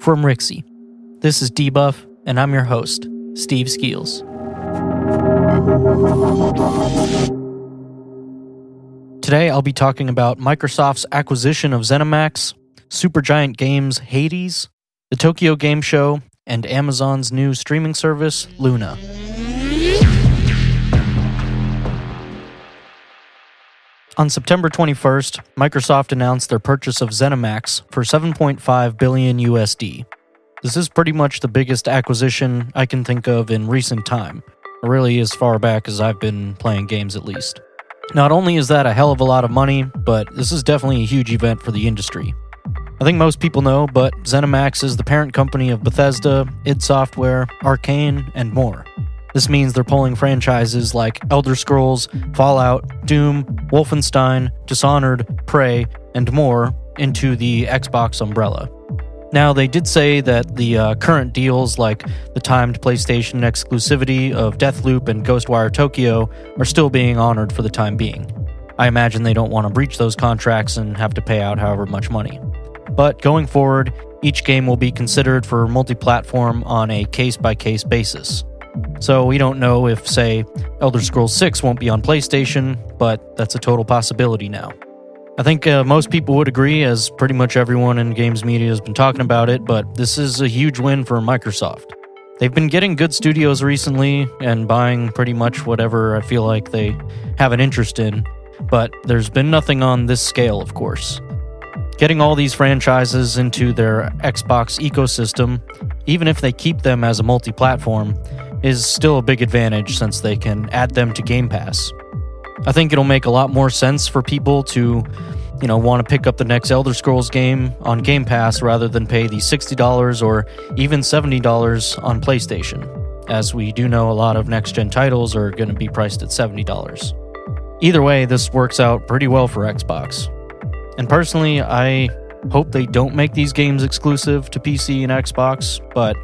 from Rixie. This is Debuff, and I'm your host, Steve Skeels. Today I'll be talking about Microsoft's acquisition of Zenimax, Supergiant Games' Hades, the Tokyo Game Show, and Amazon's new streaming service, Luna. On September 21st, Microsoft announced their purchase of Zenimax for $7.5 billion USD. This is pretty much the biggest acquisition I can think of in recent time, or really as far back as I've been playing games at least. Not only is that a hell of a lot of money, but this is definitely a huge event for the industry. I think most people know, but Zenimax is the parent company of Bethesda, id Software, Arcane, and more. This means they're pulling franchises like Elder Scrolls, Fallout, Doom, Wolfenstein, Dishonored, Prey, and more into the Xbox umbrella. Now, they did say that the current deals like the timed PlayStation exclusivity of Deathloop and Ghostwire Tokyo are still being honored for the time being. I imagine they don't want to breach those contracts and have to pay out however much money. But going forward, each game will be considered for multi-platform on a case-by-case basis. So we don't know if, say, Elder Scrolls 6 won't be on PlayStation, but that's a total possibility now. I think most people would agree, as pretty much everyone in games media has been talking about it, but this is a huge win for Microsoft. They've been getting good studios recently and buying pretty much whatever I feel like they have an interest in, but there's been nothing on this scale, of course. Getting all these franchises into their Xbox ecosystem, even if they keep them as a multi-platform, is still a big advantage since they can add them to Game Pass. I think it'll make a lot more sense for people to, want to pick up the next Elder Scrolls game on Game Pass rather than pay the $60 or even $70 on PlayStation, as we do know a lot of next-gen titles are going to be priced at $70. Either way, this works out pretty well for Xbox. And personally, I hope they don't make these games exclusive to PC and Xbox, but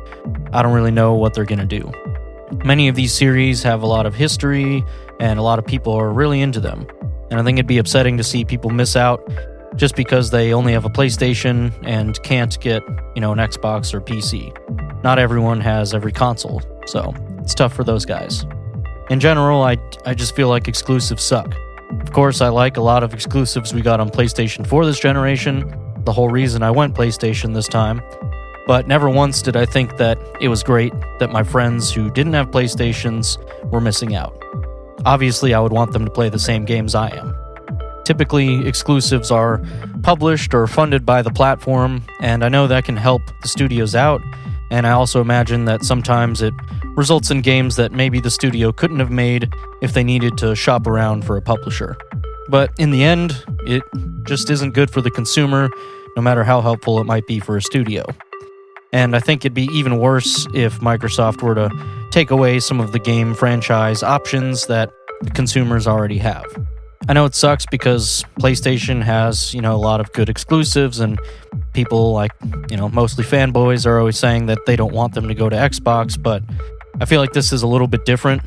I don't really know what they're going to do. Many of these series have a lot of history, and a lot of people are really into them. And I think it'd be upsetting to see people miss out just because they only have a PlayStation and can't get, an Xbox or PC. Not everyone has every console, so it's tough for those guys. In general, I just feel like exclusives suck. Of course, I like a lot of exclusives we got on PlayStation 4 this generation, the whole reason I went PlayStation this time. But never once did I think that it was great that my friends who didn't have PlayStations were missing out. Obviously, I would want them to play the same games I am. Typically, exclusives are published or funded by the platform, and I know that can help the studios out, and I also imagine that sometimes it results in games that maybe the studio couldn't have made if they needed to shop around for a publisher. But in the end, it just isn't good for the consumer, no matter how helpful it might be for a studio. And I think it'd be even worse if Microsoft were to take away some of the game franchise options that the consumers already have. I know it sucks because PlayStation has, a lot of good exclusives, and people like, mostly fanboys are always saying that they don't want them to go to Xbox, but I feel like this is a little bit different.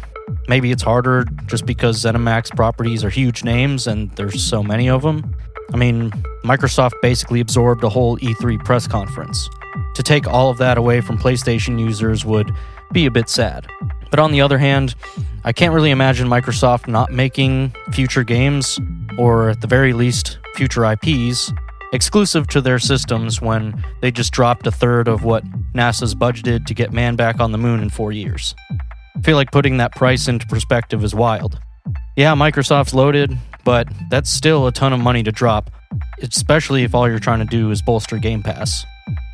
Maybe it's harder just because ZeniMax properties are huge names and there's so many of them. I mean, Microsoft basically absorbed a whole E3 press conference. To take all of that away from PlayStation users would be a bit sad. But on the other hand, I can't really imagine Microsoft not making future games, or at the very least, future IPs, exclusive to their systems when they just dropped a third of what NASA's budgeted to get man back on the moon in 4 years. I feel like putting that price into perspective is wild. Yeah, Microsoft's loaded, but that's still a ton of money to drop, especially if all you're trying to do is bolster Game Pass.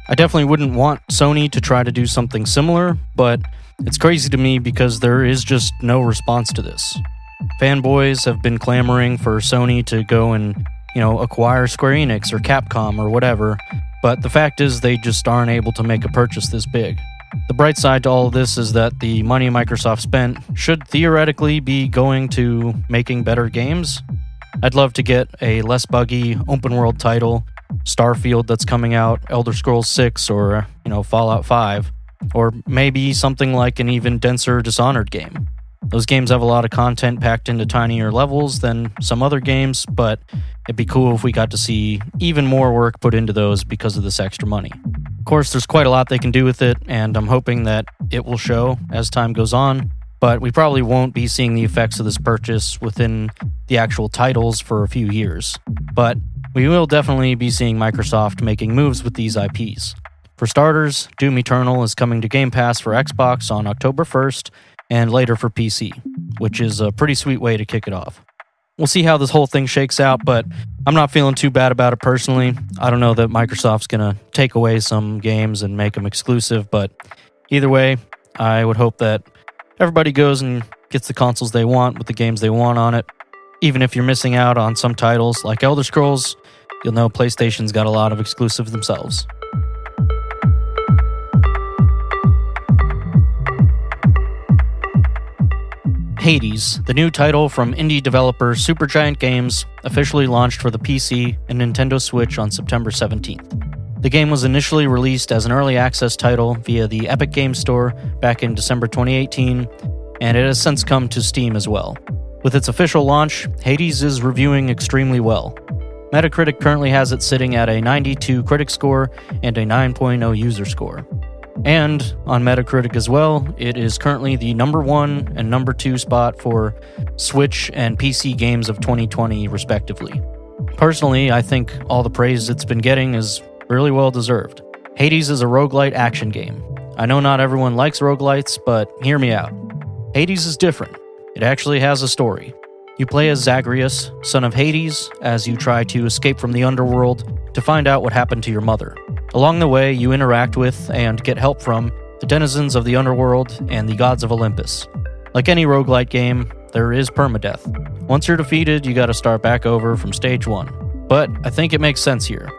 I definitely wouldn't want Sony to try to do something similar, but it's crazy to me because there is just no response to this. Fanboys have been clamoring for Sony to go and, acquire Square Enix or Capcom or whatever, but the fact is they just aren't able to make a purchase this big. The bright side to all of this is that the money Microsoft spent should theoretically be going to making better games. I'd love to get a less buggy open-world title, Starfield that's coming out, Elder Scrolls 6, or, Fallout 5, or maybe something like an even denser Dishonored game. Those games have a lot of content packed into tinier levels than some other games, but it'd be cool if we got to see even more work put into those because of this extra money. Of course, there's quite a lot they can do with it, and I'm hoping that it will show as time goes on, but we probably won't be seeing the effects of this purchase within the actual titles for a few years. But we will definitely be seeing Microsoft making moves with these IPs. For starters, Doom Eternal is coming to Game Pass for Xbox on October 1st, and later for PC, which is a pretty sweet way to kick it off. We'll see how this whole thing shakes out, but I'm not feeling too bad about it personally. I don't know that Microsoft's going to take away some games and make them exclusive, but either way, I would hope that everybody goes and gets the consoles they want with the games they want on it. Even if you're missing out on some titles like Elder Scrolls, you'll know PlayStation's got a lot of exclusives themselves. Hades, the new title from indie developer Supergiant Games, officially launched for the PC and Nintendo Switch on September 17th. The game was initially released as an early access title via the Epic Games Store back in December 2018, and it has since come to Steam as well. With its official launch, Hades is reviewing extremely well. Metacritic currently has it sitting at a 92 critic score and a 9.0 user score. And on Metacritic as well, it is currently the number 1 and number 2 spot for Switch and PC games of 2020, respectively. Personally, I think all the praise it's been getting is really well deserved. Hades is a roguelite action game. I know not everyone likes roguelites, but hear me out. Hades is different. It actually has a story. You play as Zagreus, son of Hades, as you try to escape from the underworld to find out what happened to your mother. Along the way, you interact with and get help from the denizens of the underworld and the gods of Olympus. Like any roguelite game, there is permadeath. Once you're defeated, you gotta start back over from stage 1. But I think it makes sense here.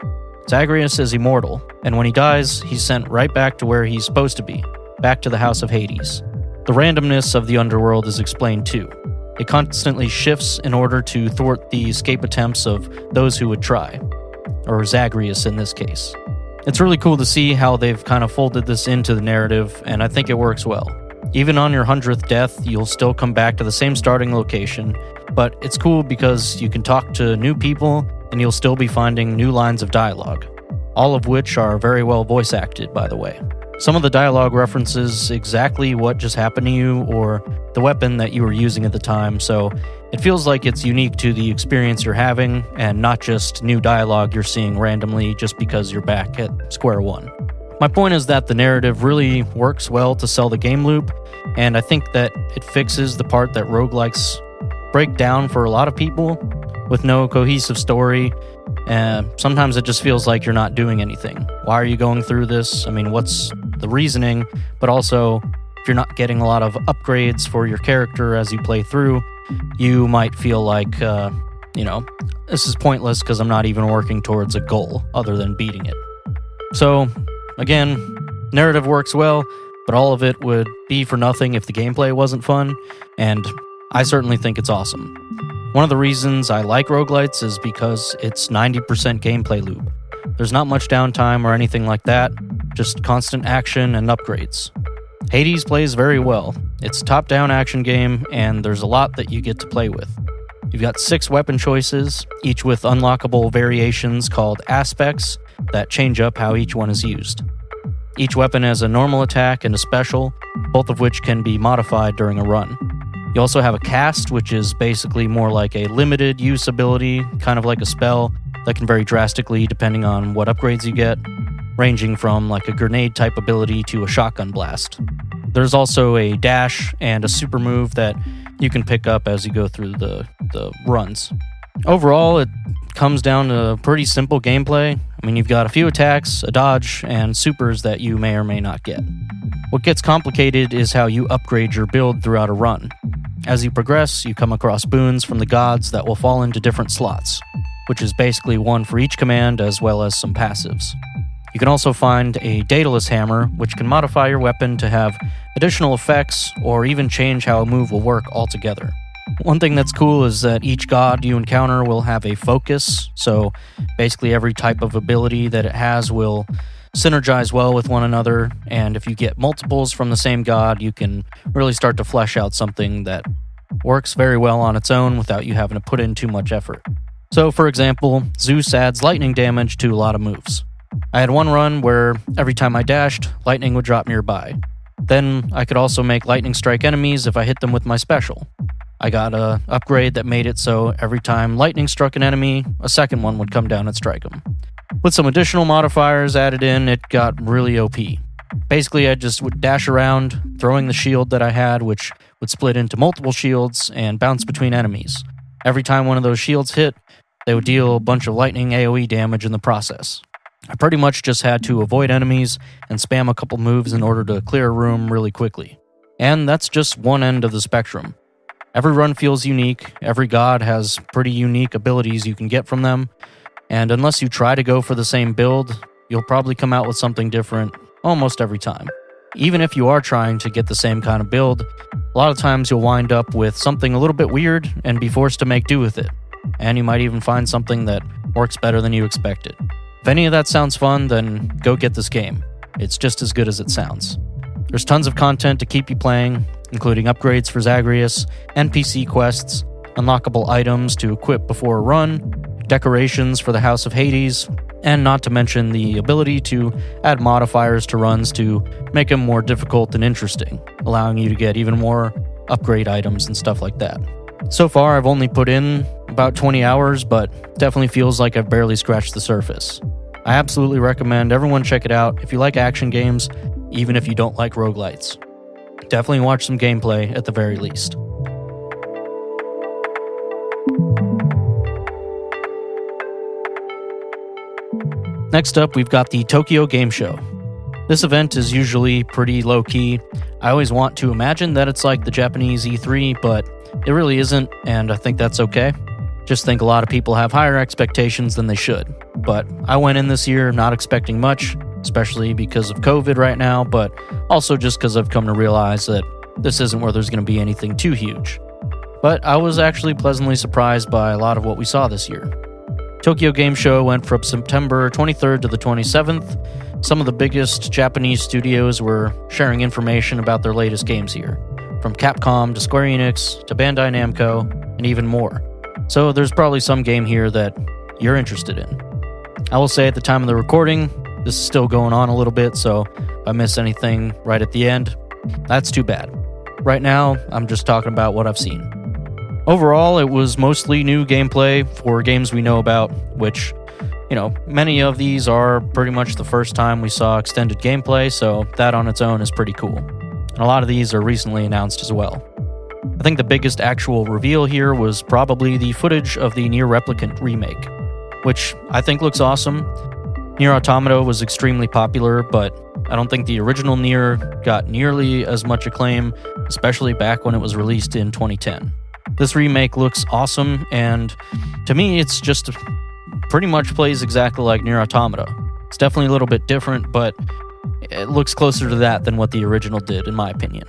Zagreus is immortal, and when he dies, he's sent right back to where he's supposed to be, back to the House of Hades. The randomness of the underworld is explained too. It constantly shifts in order to thwart the escape attempts of those who would try, or Zagreus in this case. It's really cool to see how they've kind of folded this into the narrative, and I think it works well. Even on your 100th death, you'll still come back to the same starting location, but it's cool because you can talk to new people and you'll still be finding new lines of dialogue, all of which are very well voice acted, by the way. Some of the dialogue references exactly what just happened to you or the weapon that you were using at the time, so it feels like it's unique to the experience you're having and not just new dialogue you're seeing randomly just because you're back at square one. My point is that the narrative really works well to sell the game loop, and I think that it fixes the part that roguelikes break down for a lot of people with no cohesive story. Sometimes it just feels like you're not doing anything. Why are you going through this? I mean, what's the reasoning? But also, if you're not getting a lot of upgrades for your character as you play through, you might feel like, this is pointless because I'm not even working towards a goal other than beating it. So, again, narrative works well, but all of it would be for nothing if the gameplay wasn't fun, and I certainly think it's awesome. One of the reasons I like roguelites is because it's 90% gameplay loop. There's not much downtime or anything like that, just constant action and upgrades. Hades plays very well. It's a top-down action game, and there's a lot that you get to play with. You've got 6 weapon choices, each with unlockable variations called aspects that change up how each one is used. Each weapon has a normal attack and a special, both of which can be modified during a run. You also have a cast, which is basically more like a limited use ability, kind of like a spell that can vary drastically depending on what upgrades you get, ranging from like a grenade type ability to a shotgun blast. There's also a dash and a super move that you can pick up as you go through the runs. Overall, it comes down to pretty simple gameplay. I mean, you've got a few attacks, a dodge, and supers that you may or may not get. What gets complicated is how you upgrade your build throughout a run. As you progress, you come across boons from the gods that will fall into different slots, which is basically one for each command as well as some passives. You can also find a Daedalus hammer, which can modify your weapon to have additional effects or even change how a move will work altogether. One thing that's cool is that each god you encounter will have a focus, so basically every type of ability that it has will synergize well with one another, and if you get multiples from the same god, you can really start to flesh out something that works very well on its own without you having to put in too much effort. So, for example, Zeus adds lightning damage to a lot of moves. I had one run where every time I dashed, lightning would drop nearby. Then I could also make lightning strike enemies if I hit them with my special. I got an upgrade that made it so every time lightning struck an enemy, a second one would come down and strike them. With some additional modifiers added in, it got really OP. Basically, I just would dash around, throwing the shield that I had, which would split into multiple shields and bounce between enemies. Every time one of those shields hit, they would deal a bunch of lightning AoE damage in the process. I pretty much just had to avoid enemies and spam a couple moves in order to clear a room really quickly. And that's just one end of the spectrum. Every run feels unique, every god has pretty unique abilities you can get from them, and unless you try to go for the same build, you'll probably come out with something different almost every time. Even if you are trying to get the same kind of build, a lot of times you'll wind up with something a little bit weird and be forced to make do with it, and you might even find something that works better than you expected. If any of that sounds fun, then go get this game. It's just as good as it sounds. There's tons of content to keep you playing, including upgrades for Zagreus, NPC quests, unlockable items to equip before a run, decorations for the House of Hades, and not to mention the ability to add modifiers to runs to make them more difficult and interesting, allowing you to get even more upgrade items and stuff like that. So far, I've only put in about 20 hours, but definitely feels like I've barely scratched the surface. I absolutely recommend everyone check it out if you like action games, even if you don't like roguelites. Definitely watch some gameplay at the very least. Next up, we've got the Tokyo Game Show. This event is usually pretty low-key. I always want to imagine that it's like the Japanese E3, but it really isn't, and I think that's okay. Just think a lot of people have higher expectations than they should. But I went in this year not expecting much, especially because of COVID right now, but also just because I've come to realize that this isn't where there's going to be anything too huge. But I was actually pleasantly surprised by a lot of what we saw this year. Tokyo Game Show went from September 23rd to the 27th. Some of the biggest Japanese studios were sharing information about their latest games here, from Capcom to Square Enix to Bandai Namco, and even more. So there's probably some game here that you're interested in. I will say at the time of the recording, this is still going on a little bit, so if I miss anything right at the end, that's too bad. Right now, I'm just talking about what I've seen. Overall, it was mostly new gameplay for games we know about, which, many of these are pretty much the first time we saw extended gameplay, so that on its own is pretty cool. And a lot of these are recently announced as well. I think the biggest actual reveal here was probably the footage of the Nier Replicant remake, which I think looks awesome. Nier Automata was extremely popular, but I don't think the original Nier got nearly as much acclaim, especially back when it was released in 2010. This remake looks awesome, and to me, it's just pretty much plays exactly like Nier Automata. It's definitely a little bit different, but it looks closer to that than what the original did, in my opinion.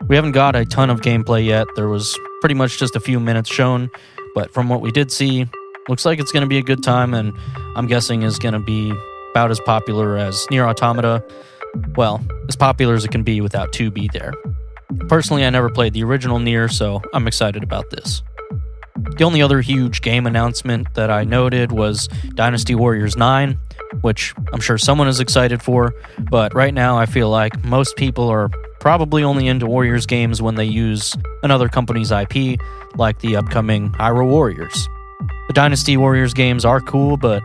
We haven't got a ton of gameplay yet. There was pretty much just a few minutes shown, but from what we did see, looks like it's going to be a good time, and I'm guessing is going to be about as popular as Nier Automata. Well, as popular as it can be without 2B there. Personally, I never played the original Nier, so I'm excited about this. The only other huge game announcement that I noted was Dynasty Warriors 9, which I'm sure someone is excited for, but right now I feel like most people are probably only into Warriors games when they use another company's IP, like the upcoming Hyrule Warriors. The Dynasty Warriors games are cool, but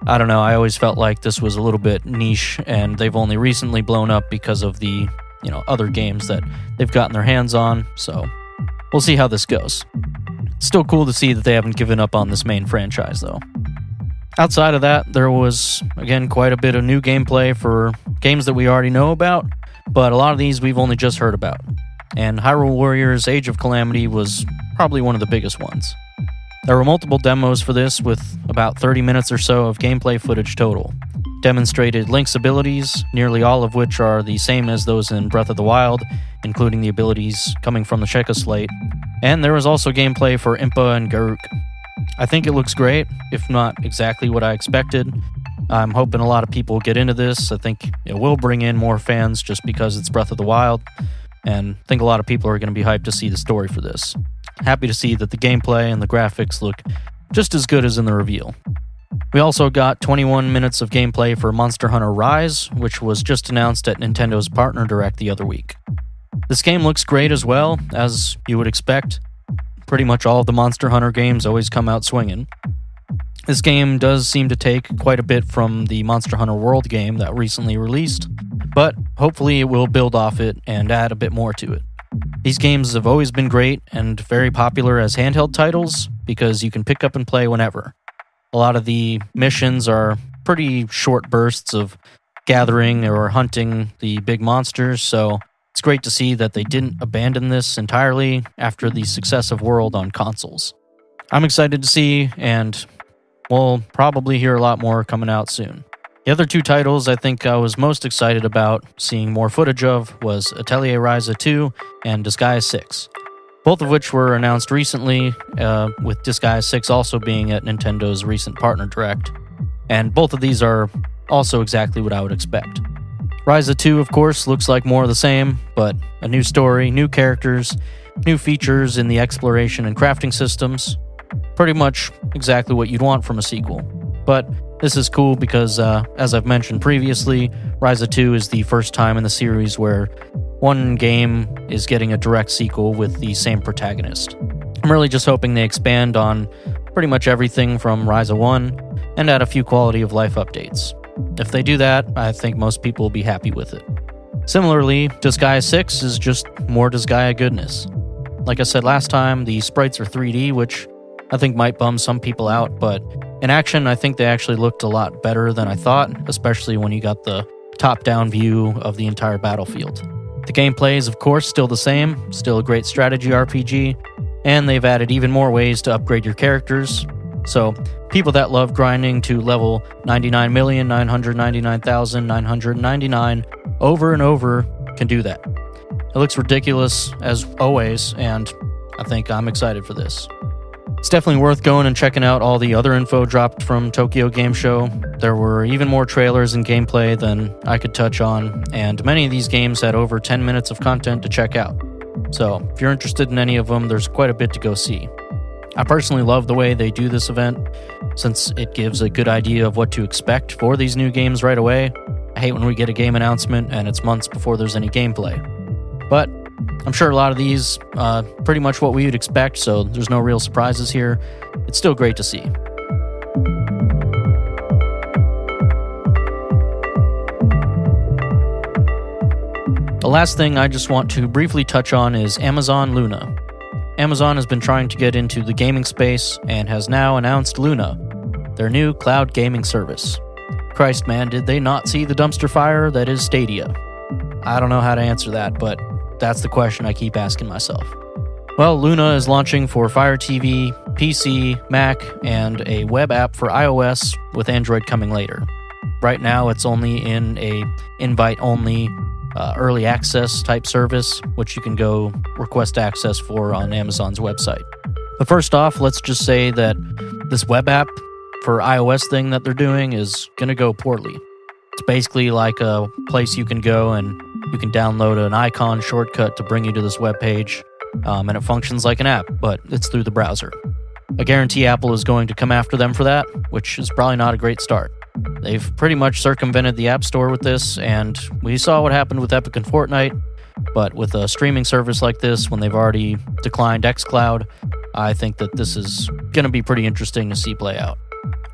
I don't know, I always felt like this was a little bit niche, and they've only recently blown up because of the other games that they've gotten their hands on, so we'll see how this goes. Still cool to see that they haven't given up on this main franchise, though. Outside of that, there was, again, quite a bit of new gameplay for games that we already know about, but a lot of these we've only just heard about. And Hyrule Warriors Age of Calamity was probably one of the biggest ones. There were multiple demos for this, with about 30 minutes or so of gameplay footage total. Demonstrated Link's abilities, nearly all of which are the same as those in Breath of the Wild, including the abilities coming from the Sheikah Slate. And there was also gameplay for Impa and Garruk. I think it looks great, if not exactly what I expected. I'm hoping a lot of people get into this. I think it will bring in more fans just because it's Breath of the Wild, and I think a lot of people are going to be hyped to see the story for this. Happy to see that the gameplay and the graphics look just as good as in the reveal. We also got 21 minutes of gameplay for Monster Hunter Rise, which was just announced at Nintendo's Partner Direct the other week. This game looks great as well, as you would expect. Pretty much all of the Monster Hunter games always come out swinging. This game does seem to take quite a bit from the Monster Hunter World game that recently released, but hopefully it will build off it and add a bit more to it. These games have always been great and very popular as handheld titles because you can pick up and play whenever. A lot of the missions are pretty short bursts of gathering or hunting the big monsters, so it's great to see that they didn't abandon this entirely after the success of World on consoles. I'm excited to see, and we'll probably hear a lot more coming out soon. The other two titles I think I was most excited about seeing more footage of was Atelier Ryza 2 and Disgaea 6, both of which were announced recently, with Disgaea 6 also being at Nintendo's recent Partner Direct, and both of these are also exactly what I would expect. Ryza 2, of course, looks like more of the same, but a new story, new characters, new features in the exploration and crafting systems. Pretty much exactly what you'd want from a sequel. But this is cool because, as I've mentioned previously, Ryza 2 is the first time in the series where one game is getting a direct sequel with the same protagonist. I'm really just hoping they expand on pretty much everything from Ryza 1 and add a few quality of life updates. If they do that, I think most people will be happy with it. Similarly, Disgaea 6 is just more Disgaea goodness. Like I said last time, the sprites are 3D, which I think might bum some people out, but in action, I think they actually looked a lot better than I thought, especially when you got the top-down view of the entire battlefield. The gameplay is, of course, still the same, still a great strategy RPG, and they've added even more ways to upgrade your characters. So, people that love grinding to level 99,999,999 over and over can do that. It looks ridiculous, as always, and I think I'm excited for this. It's definitely worth going and checking out all the other info dropped from Tokyo Game Show. There were even more trailers and gameplay than I could touch on, and many of these games had over 10 minutes of content to check out. So, if you're interested in any of them, there's quite a bit to go see. I personally love the way they do this event, since it gives a good idea of what to expect for these new games right away. I hate when we get a game announcement and it's months before there's any gameplay. But I'm sure a lot of these pretty much what we would expect, so there's no real surprises here. It's still great to see. The last thing I just want to briefly touch on is Amazon Luna. Amazon has been trying to get into the gaming space and has now announced Luna, their new cloud gaming service. Christ, man, did they not see the dumpster fire that is Stadia? I don't know how to answer that, but that's the question I keep asking myself. Well, Luna is launching for Fire TV, PC, Mac, and a web app for iOS, with Android coming later. Right now, it's only in a invite-only early access type service, which you can go request access for on Amazon's website. But first off, let's just say that this web app for iOS thing that they're doing is going to go poorly. It's basically like a place you can go and you can download an icon shortcut to bring you to this web page, and it functions like an app, but it's through the browser. I guarantee Apple is going to come after them for that, which is probably not a great start. They've pretty much circumvented the App Store with this, and we saw what happened with Epic and Fortnite, but with a streaming service like this, when they've already declined xCloud, I think that this is going to be pretty interesting to see play out.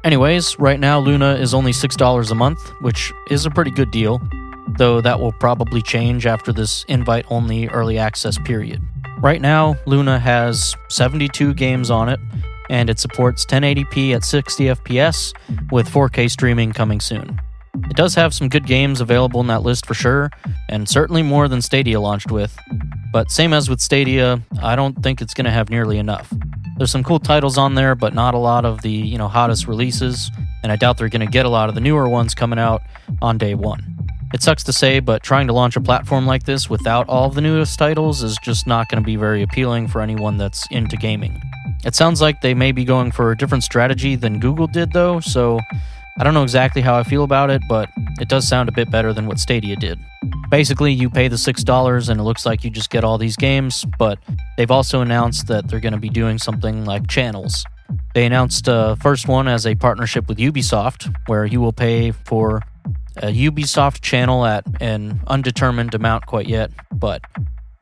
Anyways, right now Luna is only $6 a month, which is a pretty good deal, though that will probably change after this invite-only early access period. Right now, Luna has 72 games on it, and it supports 1080p at 60 FPS, with 4K streaming coming soon. It does have some good games available in that list for sure, and certainly more than Stadia launched with. But same as with Stadia, I don't think it's going to have nearly enough. There's some cool titles on there, but not a lot of the, hottest releases, and I doubt they're going to get a lot of the newer ones coming out on day one. It sucks to say, but trying to launch a platform like this without all of the newest titles is just not going to be very appealing for anyone that's into gaming. It sounds like they may be going for a different strategy than Google did, though, so I don't know exactly how I feel about it, but it does sound a bit better than what Stadia did. Basically, you pay the $6 and it looks like you just get all these games, but they've also announced that they're going to be doing something like channels. They announced first one as a partnership with Ubisoft, where you will pay for a Ubisoft channel at an undetermined amount quite yet, but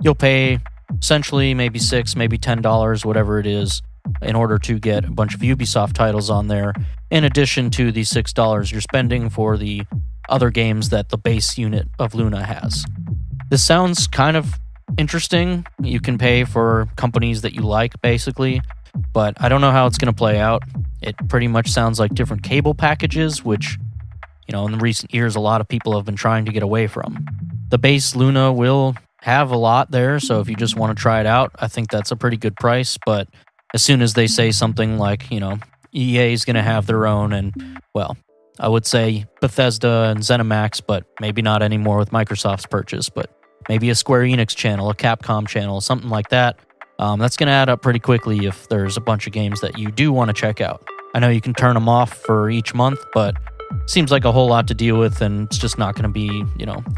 you'll pay essentially maybe $6, maybe $10, whatever it is, in order to get a bunch of Ubisoft titles on there, in addition to the $6 you're spending for the other games that the base unit of Luna has. This sounds kind of interesting. You can pay for companies that you like, basically, but I don't know how it's going to play out. It pretty much sounds like different cable packages, which, in recent years, a lot of people have been trying to get away from. The base Luna will have a lot there, so if you just want to try it out, I think that's a pretty good price, but as soon as they say something like, EA is going to have their own, and, well, I would say Bethesda and Zenimax, but maybe not anymore with Microsoft's purchase, but maybe a Square Enix channel, a Capcom channel, something like that. That's going to add up pretty quickly if there's a bunch of games that you do want to check out. I know you can turn them off for each month, but seems like a whole lot to deal with, and it's just not going to be,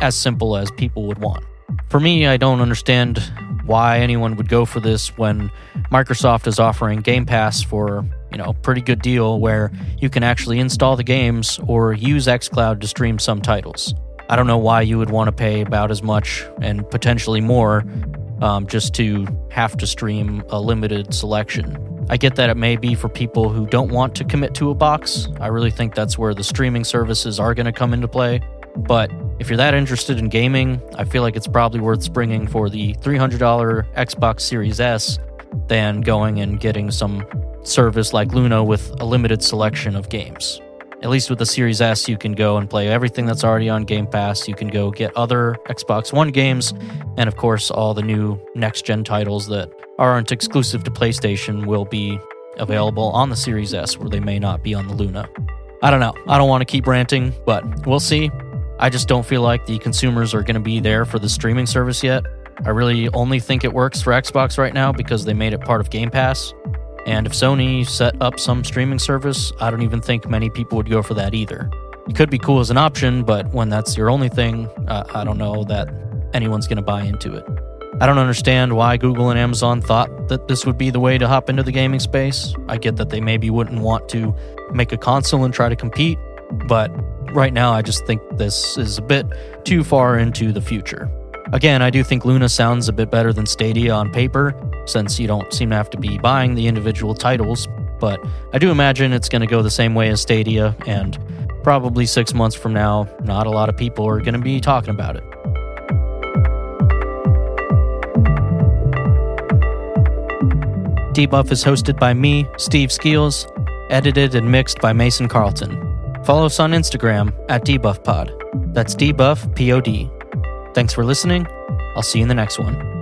as simple as people would want. For me, I don't understand why anyone would go for this when Microsoft is offering Game Pass for, pretty good deal where you can actually install the games or use xCloud to stream some titles. I don't know why you would want to pay about as much and potentially more just to have to stream a limited selection. I get that it may be for people who don't want to commit to a box. I really think that's where the streaming services are going to come into play. But if you're that interested in gaming, I feel like it's probably worth springing for the $300 Xbox Series S than going and getting some service like Luna with a limited selection of games. At least with the Series S, you can go and play everything that's already on Game Pass. You can go get other Xbox One games, and of course, all the new next-gen titles that aren't exclusive to PlayStation will be available on the Series S, where they may not be on the Luna. I don't know. I don't want to keep ranting, but we'll see. I just don't feel like the consumers are going to be there for the streaming service yet. I really only think it works for Xbox right now because they made it part of Game Pass. And if Sony set up some streaming service, I don't even think many people would go for that either. It could be cool as an option, but when that's your only thing, I don't know that anyone's going to buy into it. I don't understand why Google and Amazon thought that this would be the way to hop into the gaming space. I get that they maybe wouldn't want to make a console and try to compete, but right now I just think this is a bit too far into the future. Again, I do think Luna sounds a bit better than Stadia on paper, since you don't seem to have to be buying the individual titles, but I do imagine it's going to go the same way as Stadia, and probably 6 months from now, not a lot of people are going to be talking about it. Debuff is hosted by me, Steve Skeels, edited and mixed by Mason Carlton. Follow us on Instagram at DebuffPod. That's DebuffPod. Thanks for listening. I'll see you in the next one.